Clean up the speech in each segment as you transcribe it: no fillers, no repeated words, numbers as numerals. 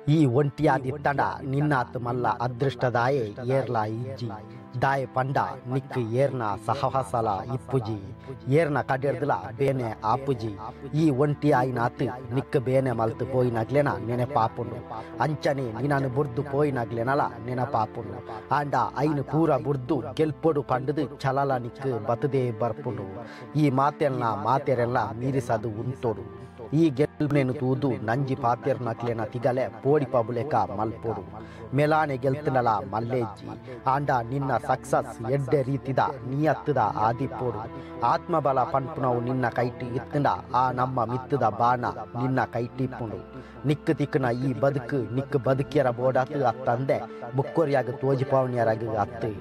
ಈ ಒಂಟಿಯಾದಿತ್ತಂಡ ನಿನ್ನಾತ್ ಮಲ್ಲ ಅದೃಷ್ಟದಾಯೆ ಏರ್ಲ ಇಜ್ಜಿ ದಾಯ ಪಂಡ ನಿಕ್ ಏರ್ನ ಸಹವಾಸಲ ಇಪ್ಪುಜಿ ಏರ್ನ ಕಡೆರ್ದಲ ಬೇನೆ ಆಪುಜಿ ಈ ಒಂಟಿ ಆಯ್ನಾತ್ ನಿಕ್ ಬೇನೆ ಮಲ್ತು ಪೋಯಿನಗ್ಲೆನ ನೆನಪಾಪುಂಡು ಅಂಚನೆ ನಿನನು ಬುರ್ದು ಪೋಯಿನಗ್ಲೆನಲ ನೆನಪಾಪುಂಡು ಆಂಡ ಐನು ಪೂರ ಬುರ್ದು ಗೆಲ್ಪೊಡು ಪಂಡದು ಛಲಲ ನಿಕ್ ಬತದೇ ಬರ್ಪುಂಡು ಈ ಮಾತೆರೆಲ್ಲ ಮೀರಿಸದು ಉಂಟೋಡು ಈ ಗೆಲ್ನೇನು ತೂದು ನಂಜಿ ಪಾತೆರ್ನಕ್ಲೆನ ತಿಗಲೆ ಪೋಡಿ ಪಬುಲೆಕ ಮಲ್ಪೊಡು ಮೆಲಾನೆ ಗೆಲ್ತನಲ ಮಲ್ಲೇಜ್ಜಿ ಆಂಡ ನಿನ್ನ ಸಕ್ಸಸ್ ಎಡ್ಡೆ ರೀತಿದ ನಿಯತ್ತದ ಆದಿಪ್ಪೋಡು ಆತ್ಮಬಲ ಪಂಪುನವು ನಿನ್ನ ಕೈಟಿ ಇತ್ತಂಡ ಆ ನಮ್ಮ ಮಿತ್ತದ ಬಾಣ ನಿನ್ನ ಕೈಟಿಪ್ಪುಂಡು ನಿಕ್ ತಿಕ್ಕನ ಈ ಬದುಕು ನಿಕ್ ಬದುಕಿಯರ ಬೋಡಾತು ಅತ್ತಂದೆ ಬುಕ್ಕೊರಿಯಾಗ ತೋಜಿಪಾವಣಿಯರಾಗ ಅತ್ತು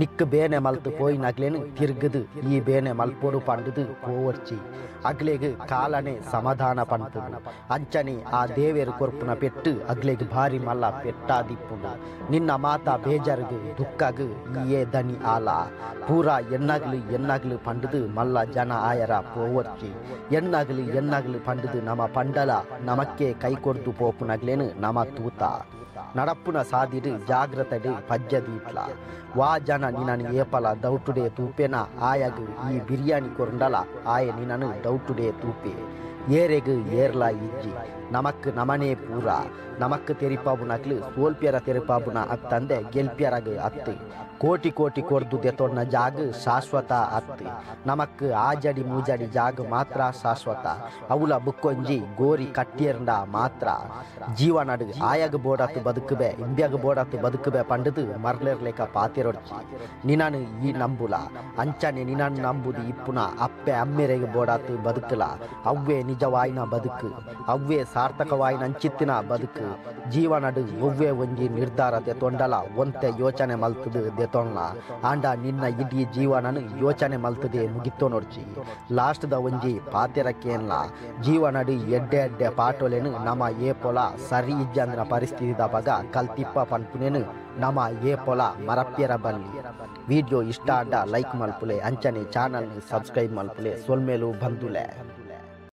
ನಿಕ್ ಬೇನೆ ಮಲ್ತು ಪೋಯಿನಗ್ಲೇನು ತಿರ್ಗದು ಈ ಬೇನೆ ಮಲ್ಪೋಡು ಪಂಡದು ಪೋವರ್ಚಿ ಅಗ್ಲೆಗ್ ಕಾಲನೆ ಸಮಾಧಾನ ಪಂಪುಂಡು ಅಂಚನೆ ಆ ದೇವೇರು ಕೊರ್ಪುನ ಪೆಟ್ಟು ಅಗ್ಲೆಗ್ ಭಾರಿ ಮಲ್ಲ ಪೆಟ್ಟಾದಿಪ್ಪುಂಡು ನಿನ್ನ ಮಾತ ಬೇಜಾರ್ಗು ದುಃಖಗ್ ಈಯೇ ದನಿ ಆಲ ಪೂರ ಎನ್ನಾಗ್ಲು ಪಂಡದು ಮಲ್ಲ ಜನ ಆಯರ ಪೋವರ್ಚಿ ಎನ್ನಾಗ್ಲು ಪಂಡದು ನಮ ಪಂಡಲ ನಮಕ್ಕೆ ಕೈ ಕೊರ್ದು ಪೋಪುನಗ್ಲೇನು ನಮ ತೂತ ನಡಪ್ಪುನ ಸಾದಿಡು ಜಾಗ್ರತಡು ಪಜ್ಜದೀಟ್ಲ ವಾ ಜನ ನಿನನು ಏಪಲ ದೌಟುಡೆ ತೂಪೆನ ಆಯಗ್ ಈ ಬಿರಿಯಾನಿ ಕೊರಂಡಲ ಆಯ ನಿನನು ದೌಟುಡೆ ತೂಪೆ ಏರೆಗ್ ಏರ್ಲ ಇಜ್ಜಿ ನಮಕ್ ನಮನೆ ಪೂರ ನಮಕ್ ತೆರಿಪಾಬುನಕ್ಲು ಸೋಲ್ಪ್ಯರ ತೆರಿಪಾಬುನ ಅತ್ತಂದೆ ಗೆಲ್ಪ್ಯರಗ್ ಅತ್ತು ಕೋಟಿ ಕೊರ್ದು ದೆತೊನ್ನ ಜಾಗ ಶಾಶ್ವತ ಅತ್ತು ನಮಕ್ ಆಜಡಿ ಮೂಜಡಿ ಜಾಗ ಮಾತ್ರ ಶಾಶ್ವತ ಅವಲ ಬುಕ್ಕೊಂಜಿ ಗೋರಿ ಕಟ್ಟಿಯರ್ಂಡ ಮಾತ್ರ ಜೀವನಡು ಆಯಗ ಬೋಡಾತು ಬದುಕುಬೆ ಇಂಬ್ಯಾಗ ಬೋಡಾತು ಬದುಕುಬೆ ಪಂಡದು ಮರ್ಲೆರ್ಲೇಕ ಪಾತಿರೊಡ್ಚಿ ನಿನನು ಈ ನಂಬುಲ ಅಂಚನೆ ನಿನನು ನಂಬುದು ಇಪ್ಪುನ ಅಪ್ಪೆ ಅಮ್ಮೆರೆಗೆ ಬೋಡಾತು ಬದುಕಲ ಅವ್ವೇ ನಿಜವಾಯಿನ ಬದುಕು ಅವ್ವೇ ಸಾರ್ಥಕವಾಯಿನ ಅಂಚಿತ್ತಿನ ಬದುಕು ಜೀವನಡು ಒವ್ವೇ ಒಂಜಿ ನಿರ್ಧಾರತೆ ತೊಂಡಲ ಒಂತೆ ಯೋಚನೆ ಮಲ್ತದು ದೆತೊನ್ನ ಆಂಡ ನಿನ್ನ ಇಡೀ ಜೀವನನು ಯೋಚನೆ ಮಲ್ತದೆ ಮುಗಿತೋ ನೋಡ್ಚಿ ಲಾಸ್ಟ್ದ ಒಂಜಿ ಪಾತೆರಕ್ಕೇನ್ಲ ಜೀವನಡು ಎಡ್ಡೆ ಪಾಟೋಲೆನು ನಮ ಏಪೊಲ ಸರಿ ಇಜ್ಜಂದ್ರ ಪರಿಸ್ಥಿತಿದ ಬಗ ಕಲ್ತಿಪ್ಪ ಪನ್ಪುನೆನು ನಮ ಏಪೊಲ ಮರಪ್ಯರ ಬನ್ನಿ ವಿಡಿಯೋ ಇಷ್ಟ ಆಡ ಲೈಕ್ ಮಲ್ಪುಲೆ ಅಂಚನೆ ಚಾನಲ್ ಸಬ್ಸ್ಕ್ರೈಬ್ ಮಲ್ಪುಲೆ ಸೊಲ್ಮೇಲು ಬಂದುಲೆ